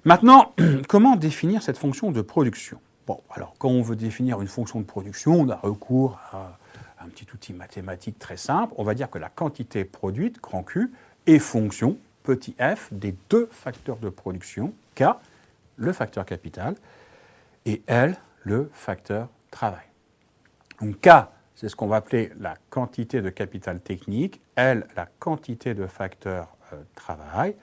Maintenant, comment définir cette fonction de production? Bon, alors quand on veut définir une fonction de production, on a recours à un petit outil mathématique très simple. On va dire que la quantité produite, grand Q, est fonction, petit f, des deux facteurs de production, K, le facteur capital, et L, le facteur travail. Donc K, c'est ce qu'on va appeler la quantité de capital technique, L, la quantité de facteur travail,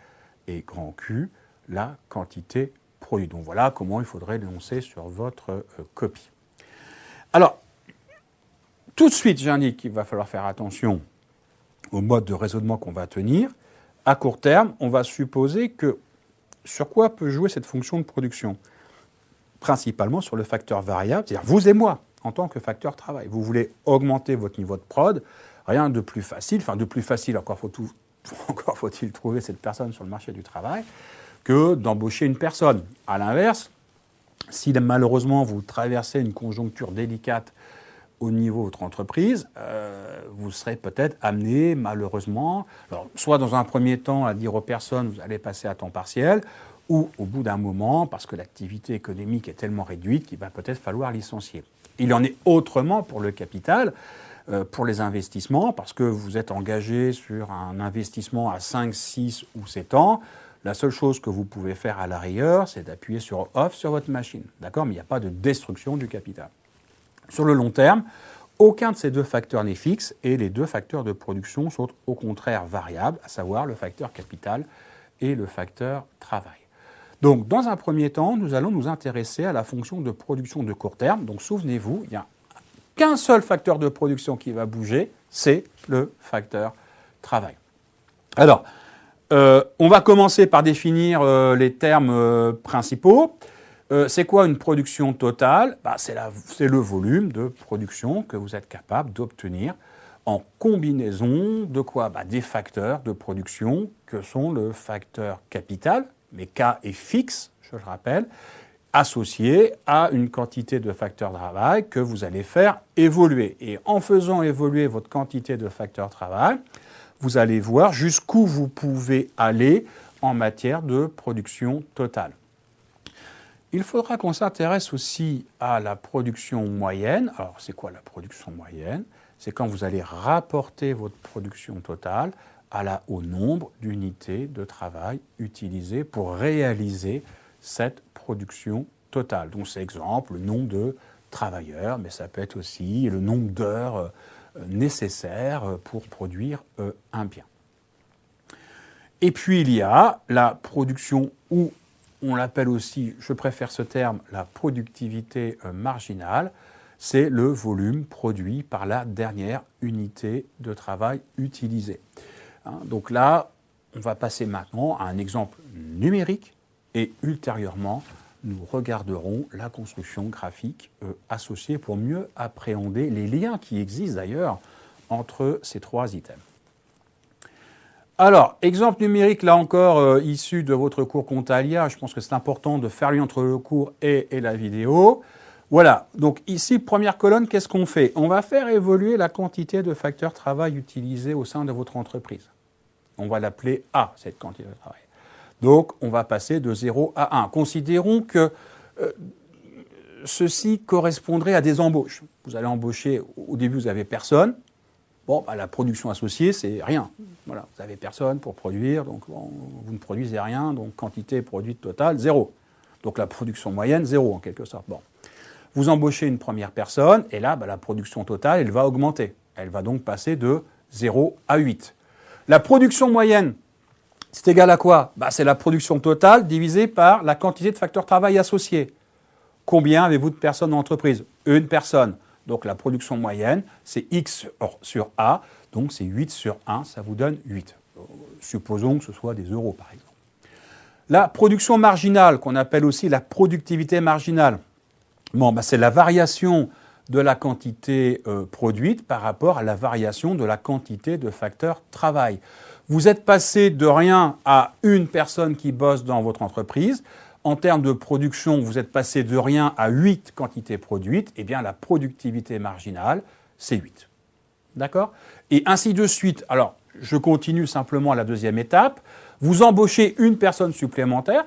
et grand Q, la quantité produite. Donc voilà comment il faudrait l'énoncer sur votre copie. Alors, tout de suite, j'indique qu'il va falloir faire attention au mode de raisonnement qu'on va tenir. À court terme, on va supposer que sur quoi peut jouer cette fonction de production? Principalement sur le facteur variable, c'est-à-dire vous et moi, en tant que facteur travail. Vous voulez augmenter votre niveau de prod, rien de plus facile, encore faut-il trouver cette personne sur le marché du travail, que d'embaucher une personne. À l'inverse, si malheureusement vous traversez une conjoncture délicate au niveau de votre entreprise, vous serez peut-être amené malheureusement, alors, soit dans un premier temps à dire aux personnes vous allez passer à temps partiel, ou au bout d'un moment, parce que l'activité économique est tellement réduite qu'il va peut-être falloir licencier. Il en est autrement pour le capital, pour les investissements, parce que vous êtes engagé sur un investissement à 5, 6 ou 7 ans. La seule chose que vous pouvez faire à l'arrière, c'est d'appuyer sur off sur votre machine. D'accord? Mais il n'y a pas de destruction du capital. Sur le long terme, aucun de ces deux facteurs n'est fixe et les deux facteurs de production sont au contraire variables, à savoir le facteur capital et le facteur travail. Donc, dans un premier temps, nous allons nous intéresser à la fonction de production de court terme. Donc, souvenez-vous, il n'y a qu'un seul facteur de production qui va bouger, c'est le facteur travail. Alors, on va commencer par définir les termes principaux. C'est quoi une production totale? C'est le volume de production que vous êtes capable d'obtenir en combinaison de quoi? Des facteurs de production que sont le facteur capital, mais K est fixe, je le rappelle, associé à une quantité de facteurs de travail que vous allez faire évoluer. Et en faisant évoluer votre quantité de facteurs de travail, vous allez voir jusqu'où vous pouvez aller en matière de production totale. Il faudra qu'on s'intéresse aussi à la production moyenne. Alors, c'est quoi la production moyenne? C'est quand vous allez rapporter votre production totale au nombre d'unités de travail utilisées pour réaliser cette production totale. Donc, c'est exemple le nombre de travailleurs, mais ça peut être aussi le nombre d'heures nécessaires pour produire un bien. Et puis, il y a la production où on l'appelle aussi, je préfère ce terme, la productivité marginale. C'est le volume produit par la dernière unité de travail utilisée. Donc là, on va passer maintenant à un exemple numérique et ultérieurement, nous regarderons la construction graphique associée pour mieux appréhender les liens qui existent d'ailleurs entre ces trois items. Alors, exemple numérique, là encore, issu de votre cours Contalia. Je pense que c'est important de faire lien entre le cours et la vidéo. Voilà, donc ici, première colonne, qu'est-ce qu'on fait? On va faire évoluer la quantité de facteurs travail utilisés au sein de votre entreprise. On va l'appeler A, cette quantité de travail. Donc, on va passer de 0 à 1. Considérons que ceci correspondrait à des embauches. Vous allez embaucher, au début, vous n'avez personne. Bon, la production associée, c'est rien. Voilà, vous n'avez personne pour produire, donc vous ne produisez rien, donc quantité produite totale, 0. Donc la production moyenne, 0 en quelque sorte. Bon. Vous embauchez une première personne, et là, la production totale, elle va augmenter. Elle va donc passer de 0 à 8. La production moyenne, c'est égal à quoi? C'est la production totale divisée par la quantité de facteurs travail associés. Combien avez-vous de personnes dans l'entreprise? Une personne. Donc la production moyenne, c'est X sur A, donc c'est 8 sur 1, ça vous donne 8. Supposons que ce soit des euros, par exemple. La production marginale, qu'on appelle aussi la productivité marginale, c'est la variation de la quantité produite par rapport à la variation de la quantité de facteurs travail. Vous êtes passé de rien à une personne qui bosse dans votre entreprise. En termes de production, vous êtes passé de rien à 8 quantités produites. Eh bien, la productivité marginale, c'est 8. D'accord? Et ainsi de suite. Alors, je continue simplement à la deuxième étape. Vous embauchez une personne supplémentaire.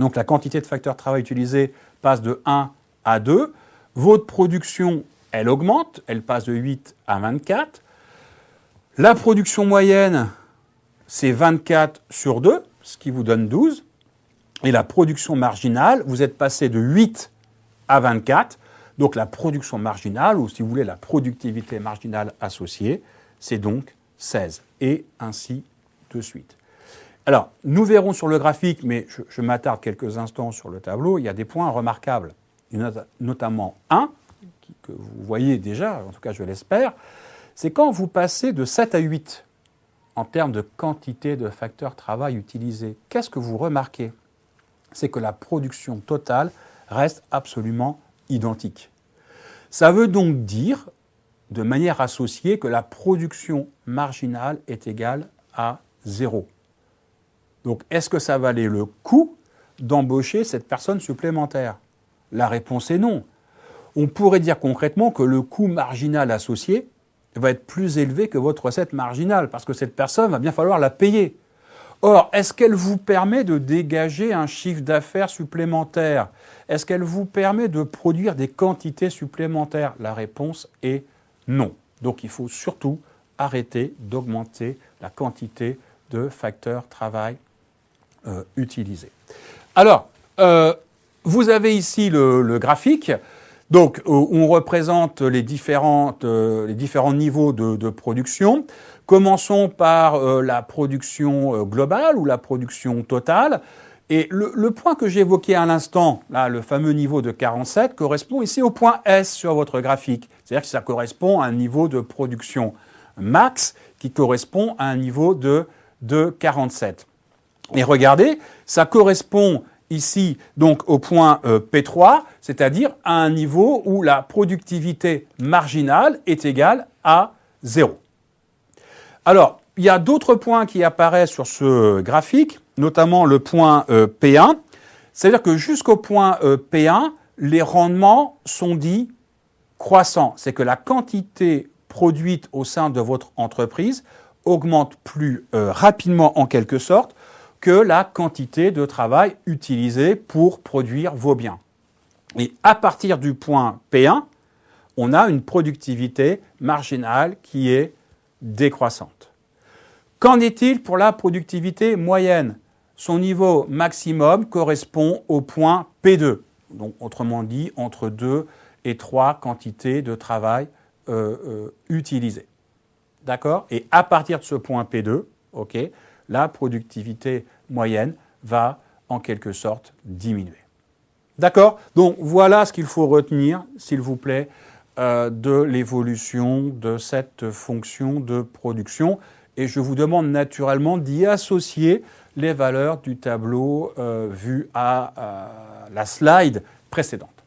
Donc la quantité de facteurs de travail utilisés passe de 1 à 2. Votre production, elle augmente, elle passe de 8 à 24. La production moyenne, c'est 24 sur 2, ce qui vous donne 12. Et la production marginale, vous êtes passé de 8 à 24. Donc la production marginale, ou si vous voulez la productivité marginale associée, c'est donc 16. Et ainsi de suite. Alors, nous verrons sur le graphique, mais je m'attarde quelques instants sur le tableau, il y a des points remarquables. Il y en a notamment un, que vous voyez déjà, en tout cas je l'espère, c'est quand vous passez de 7 à 8 en termes de quantité de facteurs travail utilisés. Qu'est-ce que vous remarquez? C'est que la production totale reste absolument identique. Ça veut donc dire, de manière associée, que la production marginale est égale à 0. Donc, est-ce que ça valait le coup d'embaucher cette personne supplémentaire? La réponse est non. On pourrait dire concrètement que le coût marginal associé va être plus élevé que votre recette marginale, parce que cette personne va bien falloir la payer. Or, est-ce qu'elle vous permet de dégager un chiffre d'affaires supplémentaire? Est-ce qu'elle vous permet de produire des quantités supplémentaires? La réponse est non. Donc, il faut surtout arrêter d'augmenter la quantité de facteurs travail utilisés. Alors, vous avez ici le graphique. Donc, on représente les différents niveaux de production. Commençons par la production globale ou la production totale. Et le point que j'ai évoqué à l'instant, là, le fameux niveau de 47, correspond ici au point S sur votre graphique. C'est-à-dire que ça correspond à un niveau de production max qui correspond à un niveau de 47. Et regardez, ça correspond ici donc au point P3, c'est-à-dire à un niveau où la productivité marginale est égale à 0. Alors, il y a d'autres points qui apparaissent sur ce graphique, notamment le point P1. C'est-à-dire que jusqu'au point P1, les rendements sont dits croissants. C'est que la quantité produite au sein de votre entreprise augmente plus rapidement en quelque sorte que la quantité de travail utilisée pour produire vos biens. Et à partir du point P1, on a une productivité marginale qui est décroissante. Qu'en est-il pour la productivité moyenne? Son niveau maximum correspond au point P2, donc autrement dit entre 2 et 3 quantités de travail utilisées. D'accord? Et à partir de ce point P2, la productivité moyenne va en quelque sorte diminuer. D'accord? Donc voilà ce qu'il faut retenir, s'il vous plaît, de l'évolution de cette fonction de production. Et je vous demande naturellement d'y associer les valeurs du tableau vu à la slide précédente.